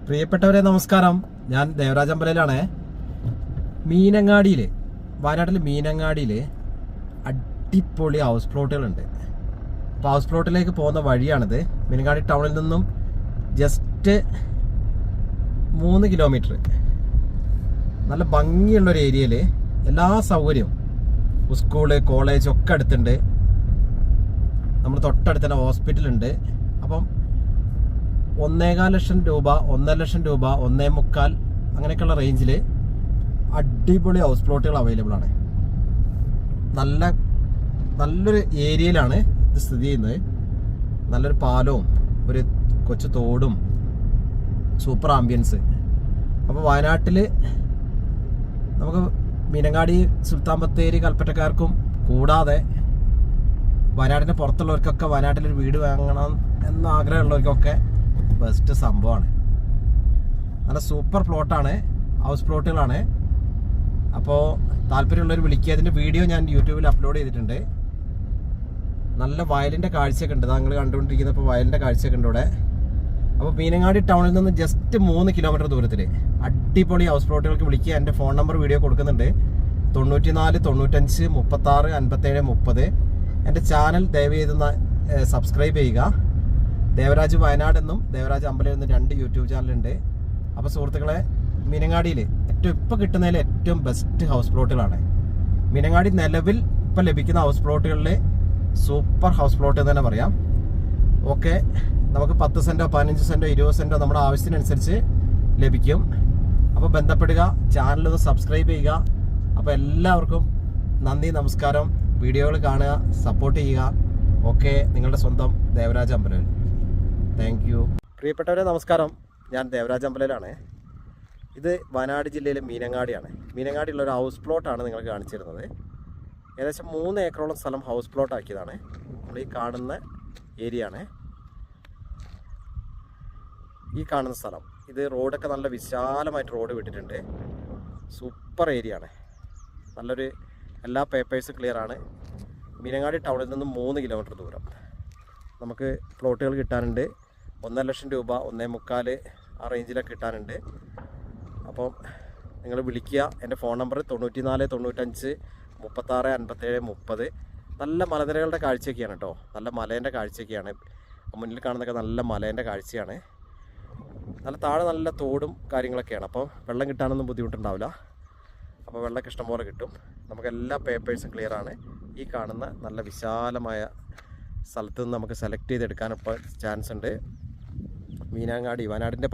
പ്രിയപ്പെട്ടവരെ നമസ്കാരം. ഞാൻ ദേവരാജ് അമ്പലയിലാണ്. വയനാട്ടിൽ മീനങ്ങാടിയിൽ അടിപൊളി ഹൗസ് പ്ലോട്ടുകളുണ്ട്. അപ്പോൾ ഹൗസ് പ്ലോട്ടിലേക്ക് പോകുന്ന വഴിയാണിത്. മീനങ്ങാടി ടൗണിൽ നിന്നും ജസ്റ്റ് 3 കിലോമീറ്റർ നല്ല ഭംഗിയുള്ളൊരു ഏരിയയിൽ എല്ലാ സൗകര്യവും, സ്കൂള്, കോളേജ് ഒക്കെ അടുത്തുണ്ട്. നമ്മൾ തൊട്ടടുത്ത് തന്നെ ഹോസ്പിറ്റലുണ്ട്. അപ്പം 1.25 ലക്ഷം രൂപ, 1.5 ലക്ഷം രൂപ, 1.25 അങ്ങനെയൊക്കെയുള്ള റേഞ്ചിൽ അടിപൊളി ഹൗസ് പ്ലോട്ടുകൾ അവൈലബിൾ ആണ്. നല്ലൊരു ഏരിയയിലാണ് ഇത് സ്ഥിതി ചെയ്യുന്നത്. നല്ലൊരു പാലവും ഒരു കൊച്ചു തോടും സൂപ്പർ ആംബിയൻസ്. അപ്പോൾ വയനാട്ടിൽ നമുക്ക് മീനങ്ങാടി, സുൽത്താൻ ബത്തേരി, കൽപ്പറ്റക്കാർക്കും കൂടാതെ വയനാടിൻ്റെ പുറത്തുള്ളവർക്കൊക്കെ വയനാട്ടിലൊരു വീട് വാങ്ങണം എന്ന ആഗ്രഹമുള്ളവർക്കൊക്കെ ബെസ്റ്റ് സംഭവമാണ്. നല്ല സൂപ്പർ പ്ലോട്ടാണ്, ഹൗസ് പ്ലോട്ടുകളാണ്. അപ്പോൾ താല്പര്യമുള്ളവർ വിളിക്കുക. അതിൻ്റെ വീഡിയോ ഞാൻ യൂട്യൂബിൽ അപ്ലോഡ് ചെയ്തിട്ടുണ്ട്. നല്ല വയലിൻ്റെ കാഴ്ചയൊക്കെ ഉണ്ട്. നിങ്ങൾ കണ്ടുകൊണ്ടിരിക്കുന്നപ്പോൾ വയലിൻ്റെ കാഴ്ചയൊക്കെ ഉണ്ട് ഇവിടെ. അപ്പോൾ മീനങ്ങാടി ടൗണിൽ നിന്ന് ജസ്റ്റ് 3 കിലോമീറ്റർ ദൂരത്തിൽ അടിപൊളി ഹൗസ് പ്ലോട്ടുകൾക്ക് വിളിക്കുക. എൻ്റെ ഫോൺ നമ്പർ വീഡിയോ കൊടുക്കുന്നുണ്ട്. 94 95 36 57 30. എൻ്റെ ചാനൽ ദയവ് ചെയ്ത് സബ്സ്ക്രൈബ് ചെയ്യുക. ദേവരാജ് വയനാട് എന്നും ദേവരാജ് അമ്പലം എന്നും 2 യൂട്യൂബ് ചാനലുണ്ട്. അപ്പോൾ സുഹൃത്തുക്കളെ, മീനങ്ങാടിയിൽ ഇപ്പോൾ കിട്ടുന്നതിൽ ഏറ്റവും ബെസ്റ്റ് ഹൗസ് പ്ലോട്ടുകളാണ്. മീനങ്ങാടി നിലവിൽ ഇപ്പോൾ ലഭിക്കുന്ന ഹൗസ് പ്ലോട്ടുകളിൽ സൂപ്പർ ഹൗസ് പ്ലോട്ട് എന്ന് തന്നെ പറയാം. ഓക്കെ, നമുക്ക് 10 സെൻറ്റോ 15 സെൻറ്റോ 20 സെൻറ്റോ നമ്മുടെ ആവശ്യത്തിനനുസരിച്ച് ലഭിക്കും. അപ്പോൾ ബന്ധപ്പെടുക, ചാനലൊന്ന് സബ്സ്ക്രൈബ് ചെയ്യുക. അപ്പോൾ എല്ലാവർക്കും നന്ദി, നമസ്കാരം. വീഡിയോകൾ കാണുക, സപ്പോർട്ട് ചെയ്യുക. ഓക്കെ, നിങ്ങളുടെ സ്വന്തം ദേവരാജ് അമ്പലം. Thank you. പ്രിയപ്പെട്ടവരെ നമസ്കാരം. ഞാൻ ദേവരാജ് അമ്പലയിലാണ്. ഇത് വയനാട് ജില്ലയിലെ മീനങ്ങാടിയാണ്. മീനങ്ങാടിയുള്ള ഒരു ഹൗസ് പ്ലോട്ടാണ് നിങ്ങൾക്ക് കാണിച്ചിരുന്നത്. ഏകദേശം 3 ഏക്കറോളം സ്ഥലം ഹൗസ് പ്ലോട്ട് ആക്കിയതാണ്. നമ്മൾ ഈ കാണുന്ന ഏരിയ ആണ്. ഈ കാണുന്ന സ്ഥലം, ഇത് റോഡൊക്കെ നല്ല വിശാലമായിട്ട് റോഡ് വിട്ടിട്ടുണ്ട്. സൂപ്പർ ഏരിയ ആണ്. നല്ലൊരു എല്ലാ പേപ്പേഴ്സും ക്ലിയർ ആണ്. മീനങ്ങാടി ടൗണിൽ നിന്നും 3 കിലോമീറ്റർ ദൂരം നമുക്ക് പ്ലോട്ടുകൾ കിട്ടാനുണ്ട്. 1.5 ലക്ഷം രൂപ, 1.25 ആ റേഞ്ചിലൊക്കെ കിട്ടാനുണ്ട്. അപ്പോൾ നിങ്ങൾ വിളിക്കുക. എൻ്റെ ഫോൺ നമ്പർ 94 95 36 57 30. നല്ല മലനിരകളുടെ കാഴ്ചയൊക്കെയാണ് കേട്ടോ. നല്ല മലേൻ്റെ കാഴ്ചയൊക്കെയാണ്. മുന്നിൽ കാണുന്നതൊക്കെ നല്ല മലേൻ്റെ കാഴ്ചയാണ്. നല്ല താഴെ നല്ല തോടും കാര്യങ്ങളൊക്കെയാണ്. അപ്പോൾ വെള്ളം കിട്ടാനൊന്നും ബുദ്ധിമുട്ടുണ്ടാവില്ല. അപ്പോൾ വെള്ളമൊക്കെ ഇഷ്ടം പോലെ കിട്ടും. നമുക്ക് എല്ലാ പേപ്പേഴ്സും ക്ലിയർ ആണ്. ഈ കാണുന്ന നല്ല വിശാലമായ സ്ഥലത്ത് നിന്ന് നമുക്ക് സെലക്ട് ചെയ്തെടുക്കാൻ ഇപ്പോൾ ചാൻസ് ഉണ്ട്. മീനങ്ങാടി വയനാടിൻ്റെ